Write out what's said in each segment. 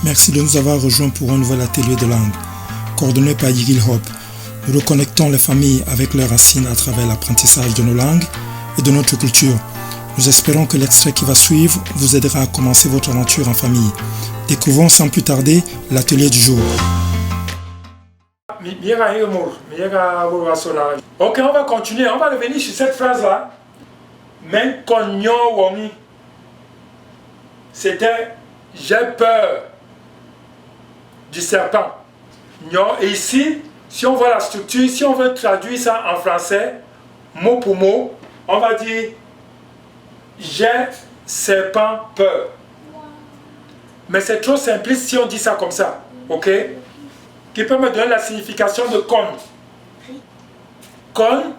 Merci de nous avoir rejoints pour un nouvel atelier de langue, coordonné par Yigil Hop. Nous reconnectons les familles avec leurs racines à travers l'apprentissage de nos langues et de notre culture. Nous espérons que l'extrait qui va suivre vous aidera à commencer votre aventure en famille. Découvrons sans plus tarder l'atelier du jour. Ok, on va continuer. On va revenir sur cette phrase-là. Men konyo wongi. C'était j'ai peur du serpent. Et ici, si on voit la structure, si on veut traduire ça en français, mot pour mot, on va dire j'ai serpent peur. Mais c'est trop simpliste si on dit ça comme ça. Ok? Qui peut me donner la signification de con? Con,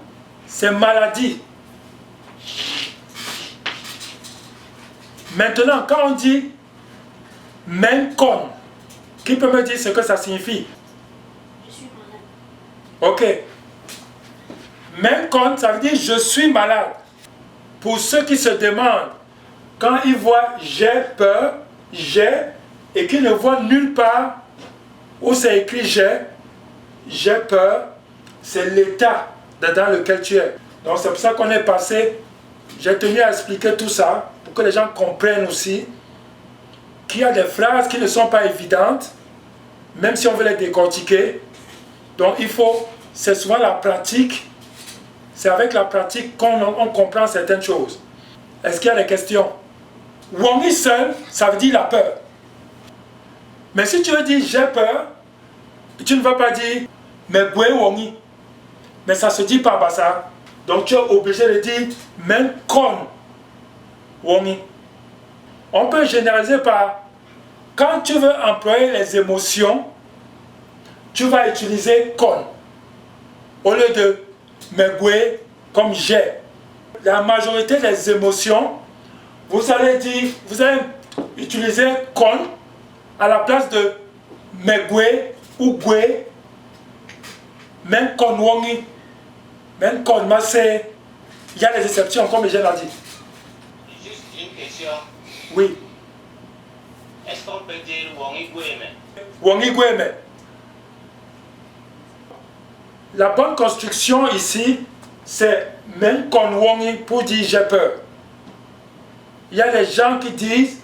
c'est maladie. Maintenant, quand on dit men con, qui peut me dire ce que ça signifie? Je suis malade. Ok. Men con, ça veut dire je suis malade. Pour ceux qui se demandent, quand ils voient j'ai peur, et qu'ils ne voient nulle part où c'est écrit j'ai peur, c'est l'état dans lequel tu es. Donc c'est pour ça qu'on est passé, j'ai tenu à expliquer tout ça, pour que les gens comprennent aussi qu'il y a des phrases qui ne sont pas évidentes, même si on veut les décortiquer. Donc il faut, c'est souvent la pratique, c'est avec la pratique qu'on comprend certaines choses. Est-ce qu'il y a des questions? Wongi seul, ça veut dire la peur. Mais si tu veux dire j'ai peur, tu ne vas pas dire mais boué wongi. Mais ça se dit pas ça. Donc tu es obligé de dire men kon wongi. On peut généraliser par quand tu veux employer les émotions, tu vas utiliser kon au lieu de me boué comme j'ai. La majorité des émotions, vous allez utiliser kon à la place de megwe ou gwe, men kon wongi, men kon masse. Il y a des exceptions, comme je l'ai dit. Juste une question. Oui. Est-ce qu'on peut dire wongi gweme? Wongi gweme. La bonne construction ici, c'est men kon wongi pour dire j'ai peur. Il y a des gens qui disent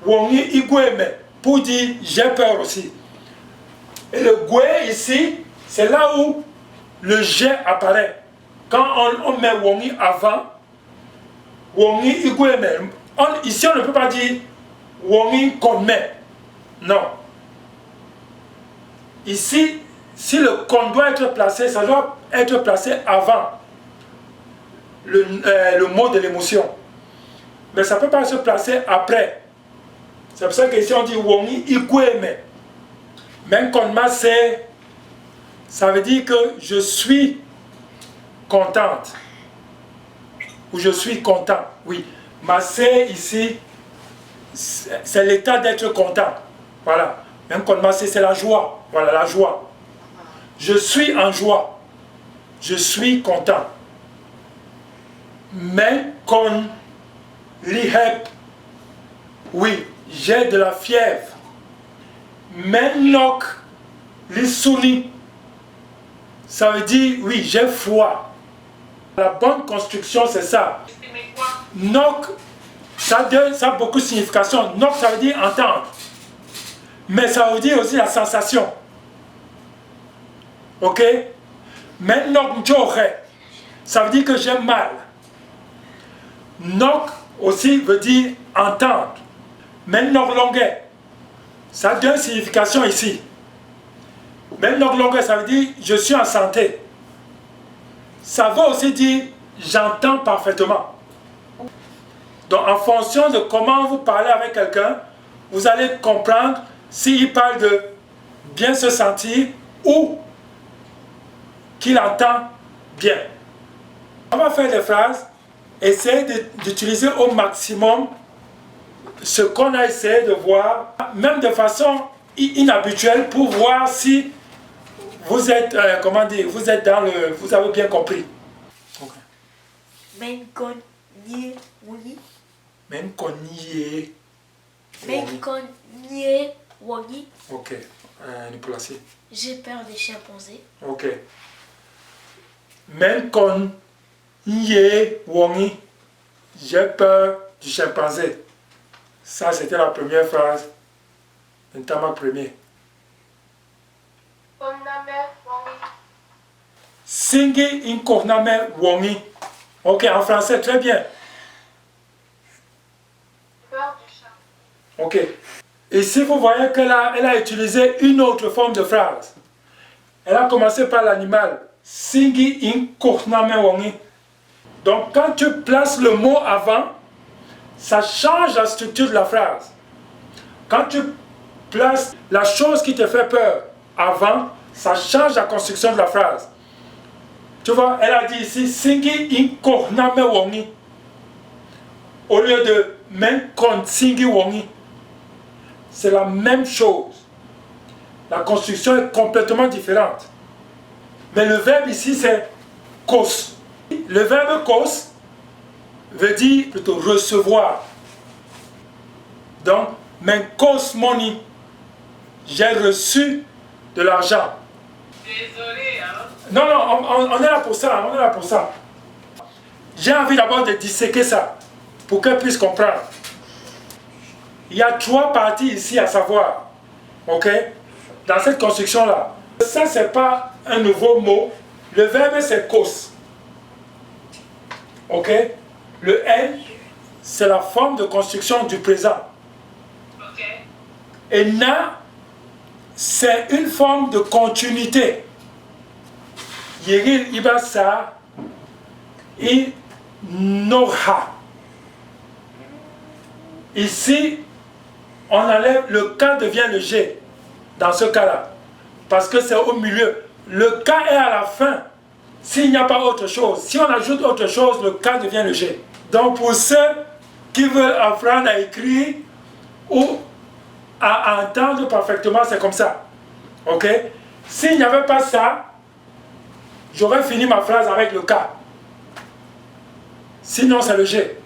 wongi igweme pour dire j'ai peur aussi. Et le gwe ici, c'est là où le j'ai apparaît. Quand on met wongi avant, wongi igweme. Ici on ne peut pas dire wongi kon met. Non. Ici, si le kon doit être placé, ça doit être placé avant le mot de l'émotion. Mais ça ne peut pas se placer après. C'est pour ça qu'ici on dit wongi igweme. Même kon masse, ça veut dire que je suis contente. Ou je suis content. Oui. Masse ici, c'est l'état d'être content. Voilà. Même kon masse, c'est la joie. Voilà, la joie. Je suis en joie. Je suis content. Mais kon lihep. Oui, j'ai de la fièvre. Menok lisuni, ça veut dire oui, j'ai froid. La bonne construction, c'est ça. Nok, ça a beaucoup de signification. Nok, ça veut dire entendre. Mais ça veut dire aussi la sensation. Ok? Menok njore, ça veut dire que j'ai mal. Nok aussi veut dire entendre. Menok longue. Ça a deux significations ici. Même longueur, ça veut dire je suis en santé. Ça veut aussi dire j'entends parfaitement. Donc en fonction de comment vous parlez avec quelqu'un, vous allez comprendre s'il parle de bien se sentir ou qu'il entend bien. On va faire des phrases, essayer d'utiliser au maximum ce qu'on a essayé de voir, même de façon inhabituelle, pour voir si vous êtes, comment dire, vous êtes dans le, vous avez bien compris. Okay. Men kon nye wongi. Men kon nye. Men kon nye Wongi. Ok. Nicolas. J'ai peur des chimpanzés. Ok. Menkon Nye Wongi. J'ai peur du chimpanzé. Ça, c'était la première phrase. Notamment premier. Singi inkorname Wongi. Ok, en français, très bien. Peur du chat. Ok. Ici, vous voyez qu'elle a utilisé une autre forme de phrase. Elle a commencé par l'animal. Singi inkorname Wongi. Donc, quand tu places le mot avant, ça change la structure de la phrase. Quand tu places la chose qui te fait peur avant, ça change la construction de la phrase. Tu vois, elle a dit ici, Singi inkorname Wongi. Au lieu de Menkon Singi Wongi. C'est la même chose. La construction est complètement différente. Mais le verbe ici, c'est kos. Le verbe kos veut dire plutôt recevoir. Donc, Menkos Moni. J'ai reçu de l'argent. Désolé, hein. Non, on est là pour ça, on est là pour ça. J'ai envie d'abord de disséquer ça, pour qu'elle puisse comprendre. Il y a 3 parties ici à savoir, ok, dans cette construction-là. Ça, c'est pas un nouveau mot. Le verbe, c'est kos. Ok. Le N, c'est la forme de construction du présent. Ok. Et na, c'est une forme de continuité. Yeril Ibasa et Noha. Ici, on enlève, le K devient le G dans ce cas-là. Parce que c'est au milieu. Le K est à la fin. S'il n'y a pas autre chose, si on ajoute autre chose, le K devient le G. Donc pour ceux qui veulent apprendre à écrire ou à entendre parfaitement, c'est comme ça. Ok? S'il n'y avait pas ça, j'aurais fini ma phrase avec le K. Sinon, c'est le G.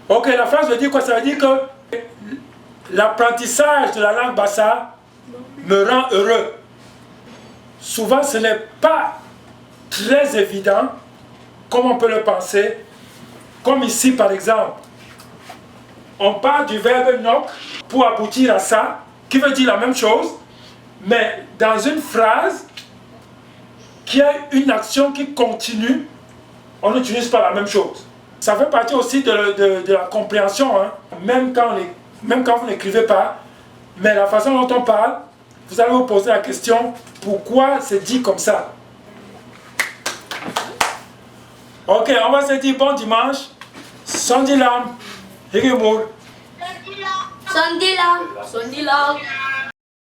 Ok, la phrase veut dire quoi? Ça veut dire que l'apprentissage de la langue bassa me rend heureux. Souvent, ce n'est pas très évident, comme on peut le penser. Comme ici, par exemple, on parle du verbe nok pour aboutir à ça, qui veut dire la même chose, mais dans une phrase qui a une action qui continue, on n'utilise pas la même chose. Ça fait partie aussi de la compréhension, hein. Même quand vous n'écrivez pas, mais la façon dont on parle, vous allez vous poser la question, pourquoi c'est dit comme ça? Ok, on va se dire bon dimanche. Sondilam, Hirimur. Sondilam. Sondilam.